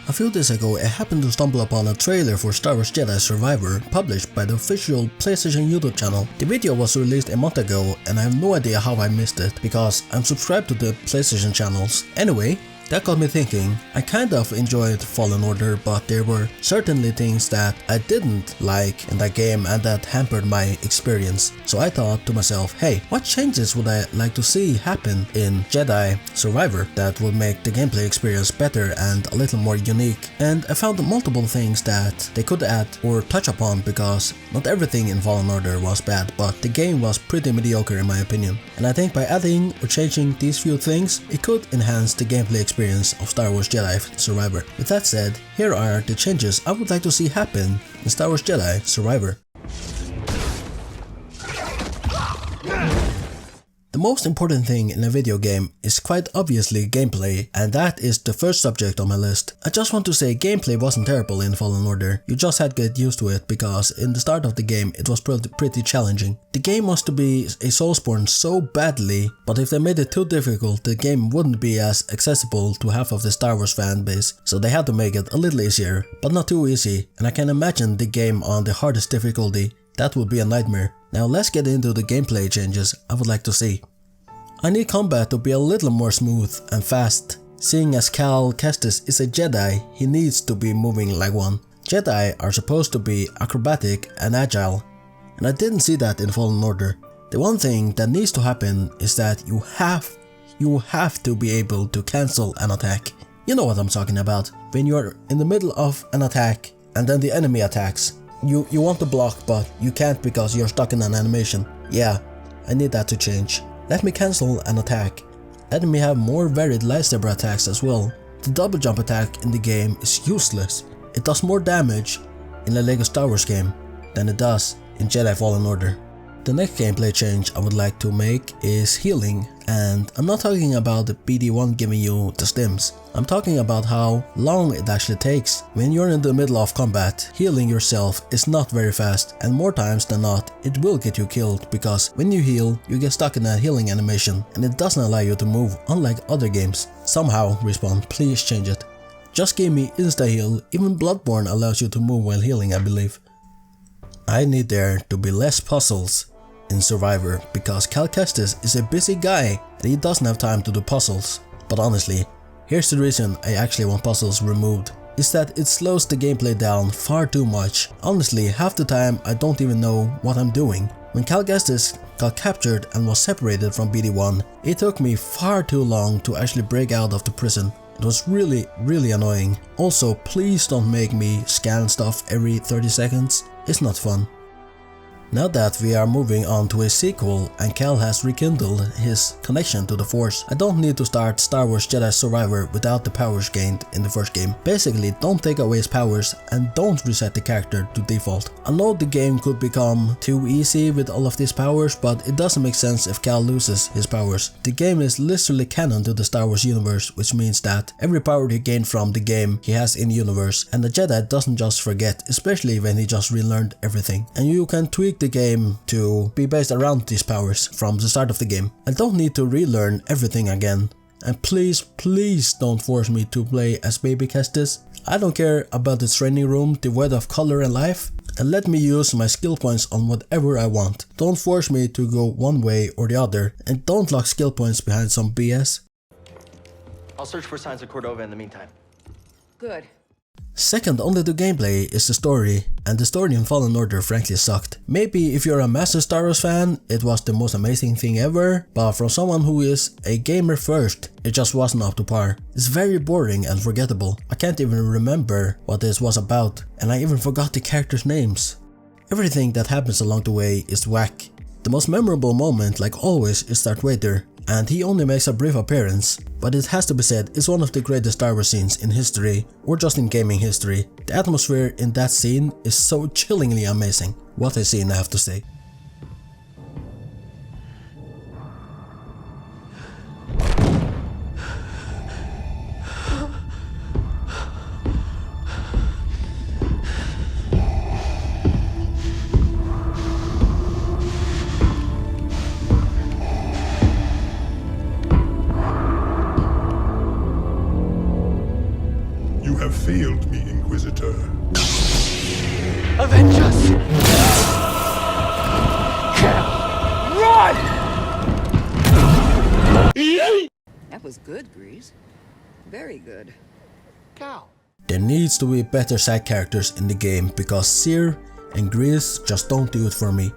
A few days ago, I happened to stumble upon a trailer for Star Wars Jedi Survivor published by the official PlayStation YouTube channel. The video was released a month ago and I have no idea how I missed it because I'm subscribed to the PlayStation channels. Anyway, that got me thinking. I kind of enjoyed Fallen Order, but there were certainly things that I didn't like in that game and that hampered my experience. So I thought to myself, hey, what changes would I like to see happen in Jedi Survivor that would make the gameplay experience better and a little more unique? And I found multiple things that they could add or touch upon because not everything in Fallen Order was bad, but the game was pretty mediocre in my opinion. And I think by adding or changing these few things, it could enhance the gameplay experience of Star Wars Jedi Survivor. With that said, here are the changes I would like to see happen in Star Wars Jedi Survivor. The most important thing in a video game is quite obviously gameplay, and that is the first subject on my list. I just want to say gameplay wasn't terrible in Fallen Order, you just had to get used to it because in the start of the game it was pretty challenging. The game was to be a Soulsborne so badly, but if they made it too difficult the game wouldn't be as accessible to half of the Star Wars fan base, so they had to make it a little easier, but not too easy, and I can imagine the game on the hardest difficulty. That would be a nightmare. Now let's get into the gameplay changes I would like to see. I need combat to be a little more smooth and fast. Seeing as Cal Kestis is a Jedi, he needs to be moving like one. Jedi are supposed to be acrobatic and agile, and I didn't see that in Fallen Order. The one thing that needs to happen is that you have to be able to cancel an attack. You know what I'm talking about. When you're in the middle of an attack and then the enemy attacks, you want to block but you can't because you're stuck in an animation. Yeah, I need that to change. Let me cancel an attack. Let me have more varied lightsaber attacks as well. The double jump attack in the game is useless. It does more damage in a LEGO Star Wars game than it does in Jedi Fallen Order. The next gameplay change I would like to make is healing, and I'm not talking about the BD1 giving you the stims. I'm talking about how long it actually takes. When you're in the middle of combat, healing yourself is not very fast, and more times than not it will get you killed because when you heal you get stuck in a healing animation and it doesn't allow you to move unlike other games. Somehow, Respawn, please change it. Just give me insta heal. Even Bloodborne allows you to move while healing, I believe. I need there to be less puzzles in Survivor because Cal Kestis is a busy guy and he doesn't have time to do puzzles. But honestly, here's the reason I actually want puzzles removed, is that it slows the gameplay down far too much. Honestly, half the time I don't even know what I'm doing. When Cal Kestis got captured and was separated from BD1, it took me far too long to actually break out of the prison. It was really annoying. Also, please don't make me scan stuff every 30 seconds. It's not fun. Now that we are moving on to a sequel and Cal has rekindled his connection to the Force, I don't need to start Star Wars Jedi Survivor without the powers gained in the first game. Basically, don't take away his powers and don't reset the character to default. I know the game could become too easy with all of these powers, but it doesn't make sense if Cal loses his powers. The game is literally canon to the Star Wars universe, which means that every power he gained from the game he has in the universe, and the Jedi doesn't just forget, especially when he just relearned everything. And you can tweak the game to be based around these powers from the start of the game. I don't need to relearn everything again. And please don't force me to play as Baby Kestis. I don't care about the training room devoid of color and life, and let me use my skill points on whatever I want. Don't force me to go one way or the other, and don't lock skill points behind some BS. I'll search for signs of Cordova in the meantime. Good. Second only to gameplay is the story, and the story in Fallen Order frankly sucked. Maybe if you're a massive Star Wars fan, it was the most amazing thing ever, but from someone who is a gamer first, it just wasn't up to par. It's very boring and forgettable. I can't even remember what this was about, and I even forgot the characters' names. Everything that happens along the way is whack. The most memorable moment, like always, is Darth Vader, and he only makes a brief appearance, but it has to be said it's one of the greatest Star Wars scenes in history, or just in gaming history. The atmosphere in that scene is so chillingly amazing. What a scene, I have to say. You have failed me, Inquisitor. Avenge us! Run! That was good, Grease. Very good. Cow. There needs to be better side characters in the game because Seer and Grease just don't do it for me.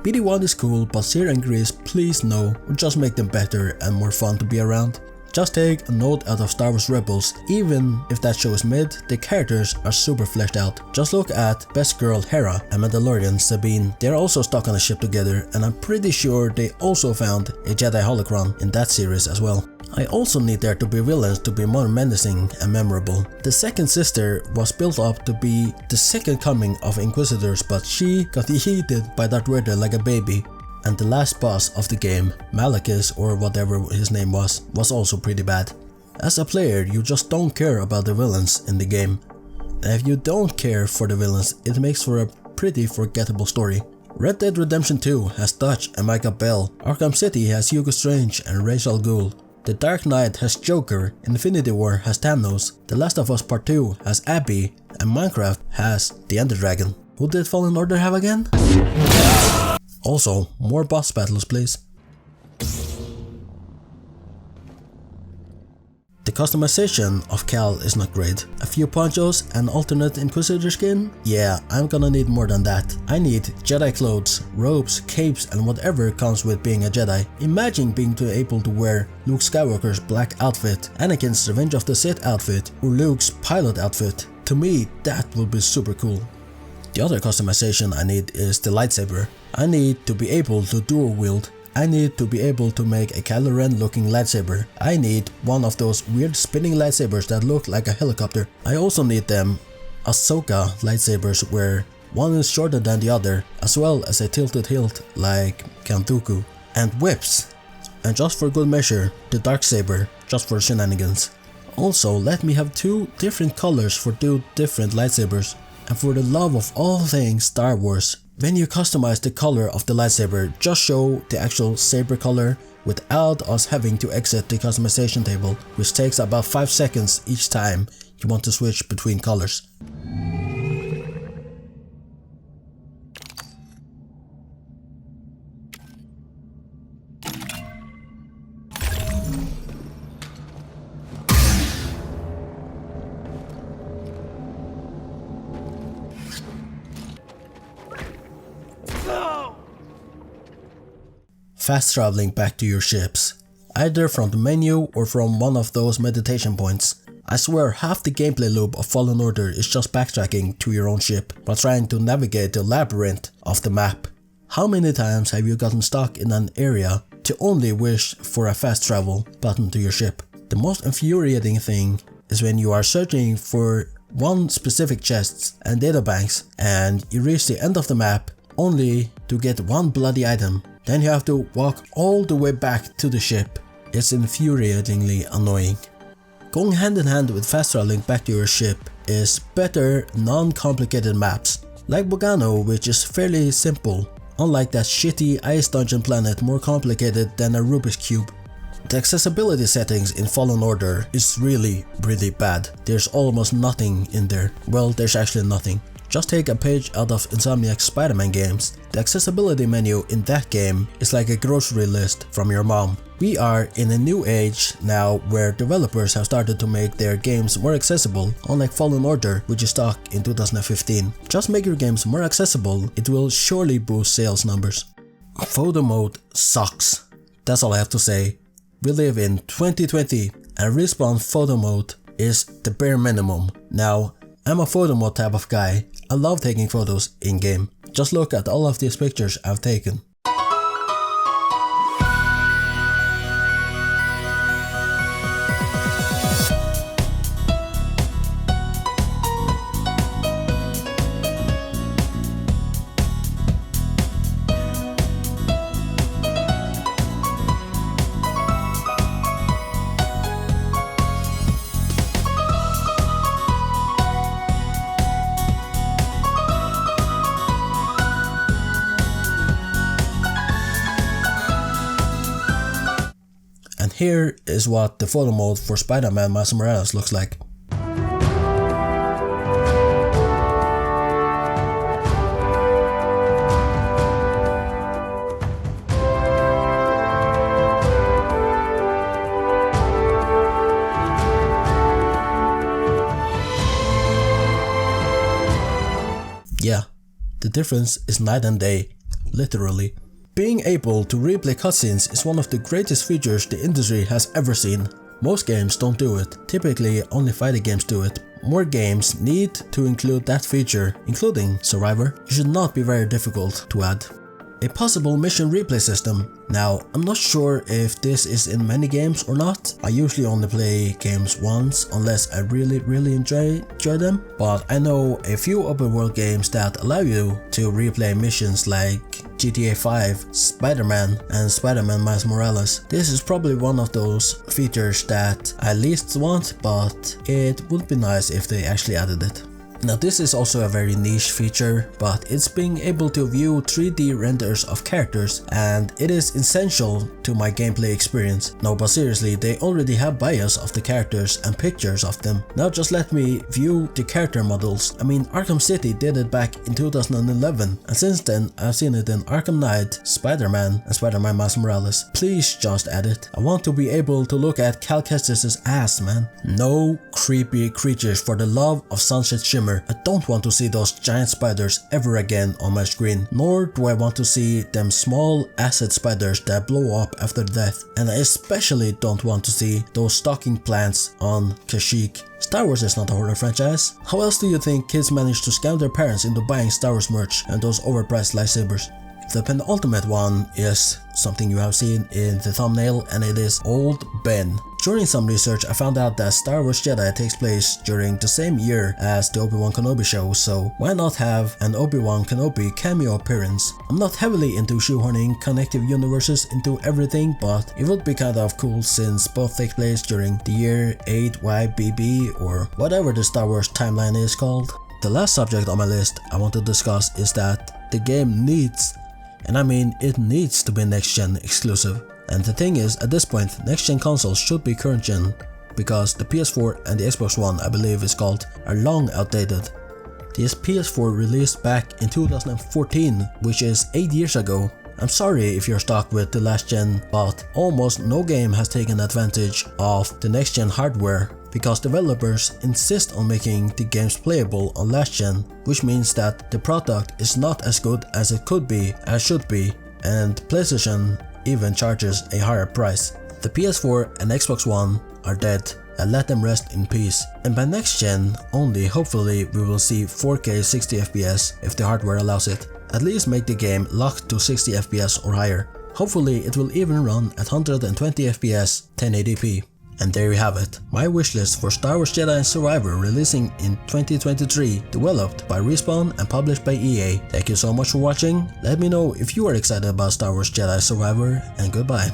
BD1 is cool, but Seer and Grease, please no, or just make them better and more fun to be around. Just take a note out of Star Wars Rebels, even if that show is mid, the characters are super fleshed out. Just look at Best Girl Hera and Mandalorian Sabine, they're also stuck on a ship together and I'm pretty sure they also found a Jedi holocron in that series as well. I also need there to be villains to be more menacing and memorable. The second sister was built up to be the second coming of Inquisitors, but she got yeeted by Darth Vader like a baby. And the last boss of the game, Malachus or whatever his name was also pretty bad. As a player, you just don't care about the villains in the game. And if you don't care for the villains, it makes for a pretty forgettable story. Red Dead Redemption 2 has Dutch and Micah Bell, Arkham City has Hugo Strange and Ra's al Ghul, The Dark Knight has Joker, Infinity War has Thanos, The Last of Us Part 2 has Abby, and Minecraft has the Ender Dragon. Who did Fallen Order have again? Also, more boss battles please. The customization of Cal is not great. A few ponchos and alternate Inquisitor skin? Yeah, I'm gonna need more than that. I need Jedi clothes, robes, capes and whatever comes with being a Jedi. Imagine being able to wear Luke Skywalker's black outfit, Anakin's Revenge of the Sith outfit or Luke's pilot outfit. To me, that would be super cool. The other customization I need is the lightsaber. I need to be able to dual wield. I need to be able to make a Kylo Ren looking lightsaber. I need one of those weird spinning lightsabers that look like a helicopter. I also need them Ahsoka lightsabers where one is shorter than the other, as well as a tilted hilt like Count Dooku. And whips. And just for good measure, the Darksaber, just for shenanigans. Also, let me have two different colors for two different lightsabers. And for the love of all things Star Wars, when you customize the color of the lightsaber, just show the actual saber color without us having to exit the customization table, which takes about 5 seconds each time you want to switch between colors. Fast traveling back to your ships, either from the menu or from one of those meditation points. I swear half the gameplay loop of Fallen Order is just backtracking to your own ship while trying to navigate the labyrinth of the map. How many times have you gotten stuck in an area to only wish for a fast travel button to your ship? The most infuriating thing is when you are searching for one specific chest and databanks and you reach the end of the map only to get one bloody item. Then you have to walk all the way back to the ship. It's infuriatingly annoying. Going hand in hand with fast traveling back to your ship is better non-complicated maps, like Bogano, which is fairly simple, unlike that shitty ice dungeon planet more complicated than a Rubik's Cube. The accessibility settings in Fallen Order is really bad. There's almost nothing in there. Well, there's actually nothing. Just take a page out of Insomniac's Spider-Man games. The accessibility menu in that game is like a grocery list from your mom. We are in a new age now where developers have started to make their games more accessible, unlike Fallen Order, which is stuck in 2015. Just make your games more accessible, it will surely boost sales numbers. Photo mode sucks. That's all I have to say. We live in 2020 and Respawn photo mode is the bare minimum. Now, I'm a photo mode type of guy. I love taking photos in-game. Just look at all of these pictures I've taken. Here is what the photo mode for Spider-Man Miles Morales looks like. The difference is night and day, literally. Being able to replay cutscenes is one of the greatest features the industry has ever seen. Most games don't do it, typically only fighting games do it. More games need to include that feature, including Survivor. It should not be very difficult to add. A possible mission replay system. Now, I'm not sure if this is in many games or not. I usually only play games once unless I really enjoy them. But I know a few open world games that allow you to replay missions like GTA 5, Spider-Man and Spider-Man Miles Morales. This is probably one of those features that I least want, but it would be nice if they actually added it. Now this is also a very niche feature, but it's being able to view 3D renders of characters, and it is essential to my gameplay experience. No, but seriously, they already have bios of the characters and pictures of them. Now just let me view the character models. I mean, Arkham City did it back in 2011, and since then I've seen it in Arkham Knight, Spider-Man and Spider-Man Miles Morales. Please just add it. I want to be able to look at Cal Kestis' ass, man. No creepy creatures, for the love of Sunset Shimmer. I don't want to see those giant spiders ever again on my screen, nor do I want to see them small acid spiders that blow up after death, and I especially don't want to see those stalking plants on Kashyyyk. Star Wars is not a horror franchise. How else do you think kids manage to scam their parents into buying Star Wars merch and those overpriced lightsabers? The penultimate one is something you have seen in the thumbnail, and it is Old Ben. During some research, I found out that Star Wars Jedi takes place during the same year as the Obi-Wan Kenobi show, so why not have an Obi-Wan Kenobi cameo appearance? I'm not heavily into shoehorning connective universes into everything, but it would be kind of cool since both take place during the year 8YBB or whatever the Star Wars timeline is called. The last subject on my list I want to discuss is that the game needs, and I mean it needs, to be next-gen exclusive. And the thing is, at this point, next-gen consoles should be current-gen, because the PS4 and the Xbox One, I believe it's called, are long outdated. The PS4 released back in 2014, which is 8 years ago. I'm sorry if you're stuck with the last gen, but almost no game has taken advantage of the next-gen hardware, because developers insist on making the games playable on last gen, which means that the product is not as good as it could be, as should be, and PlayStation even charges a higher price. The PS4 and Xbox One are dead, and let them rest in peace. And by next gen only, hopefully we will see 4K 60 FPS if the hardware allows it. At least make the game locked to 60 FPS or higher. Hopefully it will even run at 120 FPS 1080p. And there you have it, my wishlist for Star Wars Jedi and Survivor, releasing in 2023, developed by Respawn and published by EA. Thank you so much for watching. Let me know if you are excited about Star Wars Jedi Survivor, and goodbye.